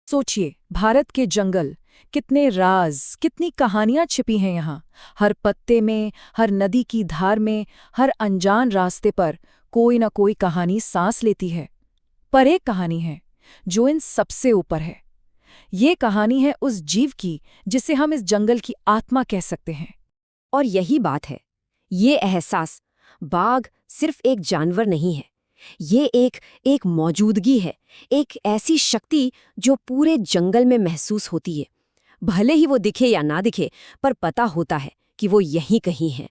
सोचिए, भारत के जंगल, कितने राज, कितनी कहानियां छिपी हैं यहाँ। हर पत्ते में, हर नदी की धार में, हर अनजान रास्ते पर कोई ना कोई कहानी सांस लेती है। पर एक कहानी है जो इन सबसे ऊपर है। ये कहानी है उस जीव की जिसे हम इस जंगल की आत्मा कह सकते हैं। और यही बात है, ये एहसास। बाघ सिर्फ एक जानवर नहीं है, ये एक मौजूदगी है, एक ऐसी शक्ति जो पूरे जंगल में महसूस होती है। भले ही वो दिखे या ना दिखे, पर पता होता है कि वो यहीं कहीं है।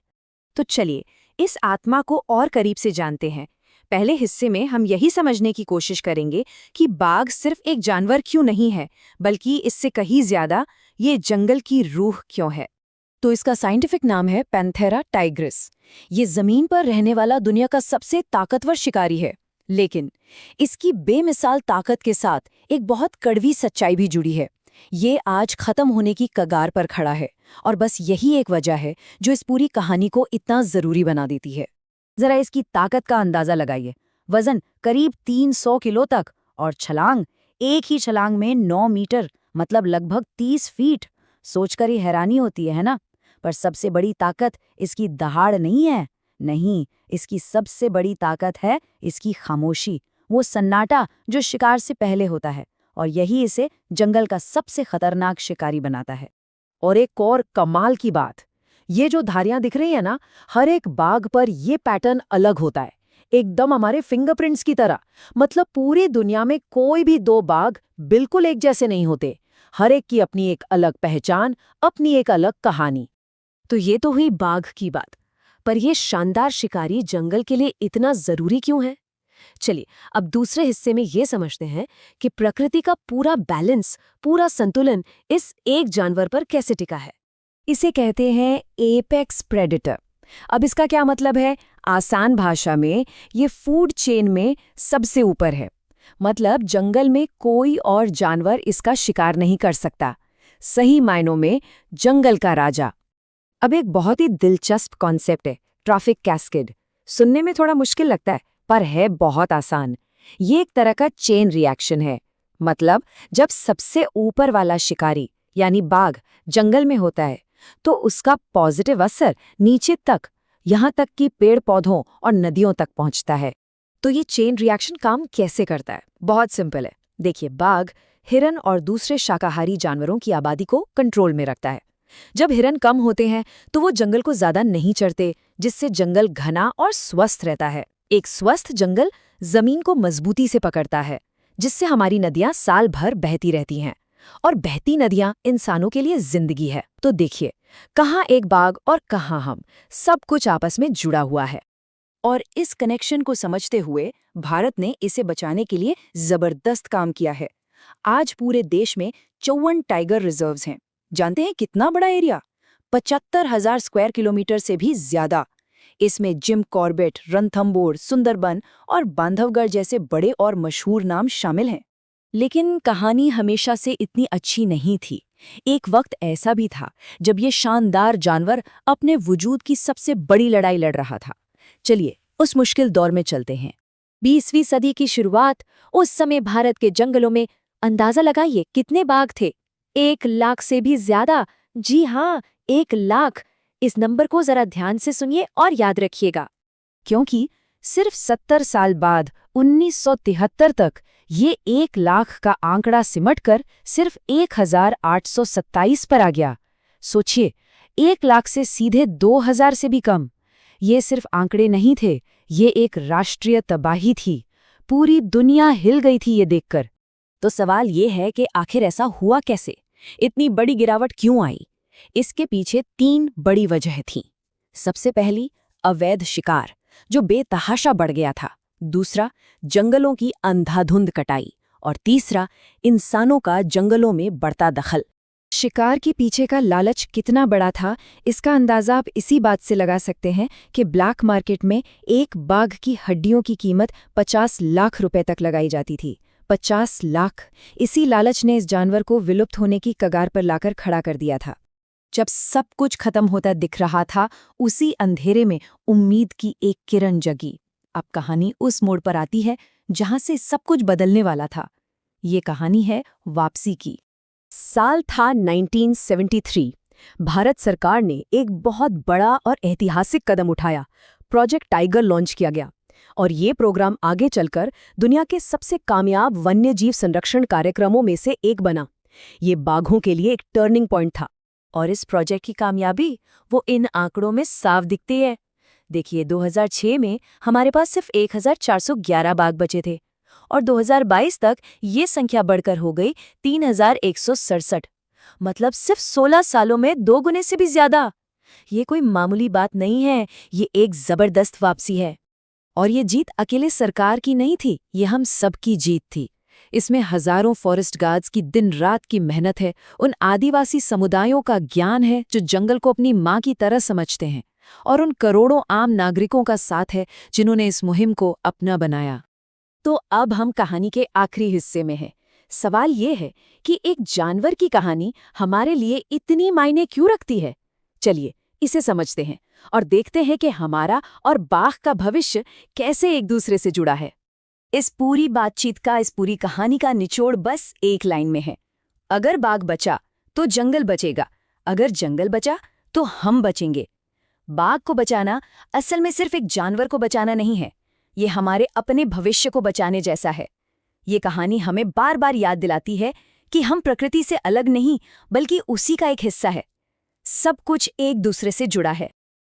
तो चलिए इस आत्मा को और करीब से जानते हैं। पहले हिस्से में हम यही समझने की कोशिश करेंगे कि बाघ सिर्फ एक जानवर क्यों नहीं है, बल्कि इससे कहीं ज्यादा ये जंगल की रूह क्यों है। तो इसका साइंटिफिक नाम है पैंथेरा टाइग्रिस। ये जमीन पर रहने वाला दुनिया का सबसे ताकतवर शिकारी है। लेकिन इसकी बेमिसाल ताकत के साथ एक बहुत कड़वी सच्चाई भी जुड़ी है। ये आज खत्म होने की कगार पर खड़ा है, और बस यही एक वजह है जो इस पूरी कहानी को इतना जरूरी बना देती है। जरा इसकी ताकत का अंदाजा लगाइए। वजन करीब 300 किलो तक, और छलांग, एक ही छलांग में 9 मीटर, मतलब लगभग 30 फीट। सोचकर ही हैरानी होती है ना? पर सबसे बड़ी ताकत इसकी दहाड़ नहीं है। नहीं, इसकी सबसे बड़ी ताकत है इसकी खामोशी, वो सन्नाटा जो शिकार से पहले होता है, और यही इसे जंगल का सबसे खतरनाक शिकारी बनाता है। और एक और कमाल की बात, ये जो धारियां दिख रही है ना, हर एक बाघ पर ये पैटर्न अलग होता है, एकदम हमारे फिंगरप्रिंट्स की तरह। मतलब पूरी दुनिया में कोई भी दो बाघ बिल्कुल एक जैसे नहीं होते। हर एक की अपनी एक अलग पहचान, अपनी एक अलग कहानी। तो ये तो हुई बाघ की बात, पर यह शानदार शिकारी जंगल के लिए इतना जरूरी क्यों है? चलिए अब दूसरे हिस्से में ये समझते हैं कि प्रकृति का पूरा बैलेंस, पूरा संतुलन इस एक जानवर पर कैसे टिका है। इसे कहते हैं एपेक्स प्रेडेटर। अब इसका क्या मतलब है? आसान भाषा में ये फूड चेन में सबसे ऊपर है। मतलब जंगल में कोई और जानवर इसका शिकार नहीं कर सकता। सही मायनों में जंगल का राजा। अब एक बहुत ही दिलचस्प कॉन्सेप्ट है, ट्रैफिक कैस्केड। सुनने में थोड़ा मुश्किल लगता है, पर है बहुत आसान। ये एक तरह का चेन रिएक्शन है। मतलब जब सबसे ऊपर वाला शिकारी यानी बाघ जंगल में होता है, तो उसका पॉजिटिव असर नीचे तक, यहाँ तक कि पेड़ पौधों और नदियों तक पहुँचता है। तो ये चेन रिएक्शन काम कैसे करता है? बहुत सिंपल है। देखिए, बाघ हिरन और दूसरे शाकाहारी जानवरों की आबादी को कंट्रोल में रखता है। जब हिरन कम होते हैं तो वो जंगल को ज्यादा नहीं चढ़ते, जिससे जंगल घना और स्वस्थ रहता है। एक स्वस्थ जंगल जमीन को मजबूती से पकड़ता है, जिससे हमारी नदियां साल भर बहती रहती हैं। और बहती नदियां इंसानों के लिए जिंदगी है। तो देखिए, कहाँ एक बाघ और कहाँ हम, सब कुछ आपस में जुड़ा हुआ है। और इस कनेक्शन को समझते हुए भारत ने इसे बचाने के लिए जबरदस्त काम किया है। आज पूरे देश में 54 टाइगर रिजर्व्स हैं। जानते हैं कितना बड़ा एरिया? 75,000 स्क्वायर किलोमीटर से भी ज्यादा। इसमें जिम कॉर्बेट, रणथंबोर, सुंदरबन और बांधवगढ़ जैसे बड़े और मशहूर नाम शामिल हैं। लेकिन कहानी हमेशा से इतनी अच्छी नहीं थी। एक वक्त ऐसा भी था जब ये शानदार जानवर अपने वजूद की सबसे बड़ी लड़ाई लड़ रहा था। चलिए उस मुश्किल दौर में चलते हैं। 20वीं सदी की शुरुआत। उस समय भारत के जंगलों में अंदाजा लगाइए कितने बाघ थे? 1 लाख से भी ज्यादा। जी हाँ, 1 लाख। इस नंबर को जरा ध्यान से सुनिए और याद रखिएगा, क्योंकि सिर्फ 70 साल बाद 1973 तक ये 1 लाख का आंकड़ा सिमटकर सिर्फ 1827 पर आ गया। सोचिए, 1 लाख से सीधे 2000 से भी कम। ये सिर्फ आंकड़े नहीं थे, ये एक राष्ट्रीय तबाही थी। पूरी दुनिया हिल गई थी ये देखकर। तो सवाल ये है कि आखिर ऐसा हुआ कैसे? इतनी बड़ी गिरावट क्यों आई? इसके पीछे 3 बड़ी वजह थीं। सबसे पहली, अवैध शिकार जो बेतहाशा बढ़ गया था। दूसरा, जंगलों की अंधाधुंध कटाई। और तीसरा, इंसानों का जंगलों में बढ़ता दखल। शिकार के पीछे का लालच कितना बड़ा था, इसका अंदाजा आप इसी बात से लगा सकते हैं कि ब्लैक मार्केट में एक बाघ की हड्डियों की कीमत 50 लाख रुपए तक लगाई जाती थी। 50 लाख! इसी लालच ने इस जानवर को विलुप्त होने की कगार पर लाकर खड़ा कर दिया था। जब सब कुछ खत्म होता दिख रहा था, उसी अंधेरे में उम्मीद की एक किरण जगी। अब कहानी उस मोड़ पर आती है जहां से सब कुछ बदलने वाला था। ये कहानी है वापसी की। साल था 1973। भारत सरकार ने एक बहुत बड़ा और ऐतिहासिक कदम उठाया। प्रोजेक्ट टाइगर लॉन्च किया गया और ये प्रोग्राम आगे चलकर दुनिया के सबसे कामयाब वन्यजीव संरक्षण कार्यक्रमों में से एक बना। ये बाघों के लिए एक टर्निंग पॉइंट था। और इस प्रोजेक्ट की कामयाबी वो इन आंकड़ों में साफ दिखती है। देखिए, 2006 में हमारे पास सिर्फ 1411 बाघ बचे थे और 2022 तक ये संख्या बढ़कर हो गई 3167। मतलब सिर्फ 16 सालों में 2 गुने से भी ज्यादा। ये कोई मामूली बात नहीं है, ये एक जबरदस्त वापसी है। और ये जीत अकेले सरकार की नहीं थी, ये हम सबकी जीत थी। इसमें हजारों फॉरेस्ट गार्ड्स की दिन रात की मेहनत है, उन आदिवासी समुदायों का ज्ञान है जो जंगल को अपनी माँ की तरह समझते हैं, और उन करोड़ों आम नागरिकों का साथ है जिन्होंने इस मुहिम को अपना बनाया। तो अब हम कहानी के आखिरी हिस्से में हैं। सवाल ये है कि एक जानवर की कहानी हमारे लिए इतनी मायने क्यों रखती है? चलिए इसे समझते हैं और देखते हैं कि हमारा और बाघ का भविष्य कैसे एक दूसरे से जुड़ा है। इस पूरी बातचीत का, इस पूरी कहानी का निचोड़ बस एक लाइन में है। अगर बाघ बचा तो जंगल बचेगा, अगर जंगल बचा तो हम बचेंगे। बाघ को बचाना असल में सिर्फ एक जानवर को बचाना नहीं है, ये हमारे अपने भविष्य को बचाने जैसा है। ये कहानी हमें बार बार याद दिलाती है कि हम प्रकृति से अलग नहीं बल्कि उसी का एक हिस्सा है। सब कुछ एक दूसरे से जुड़ा है।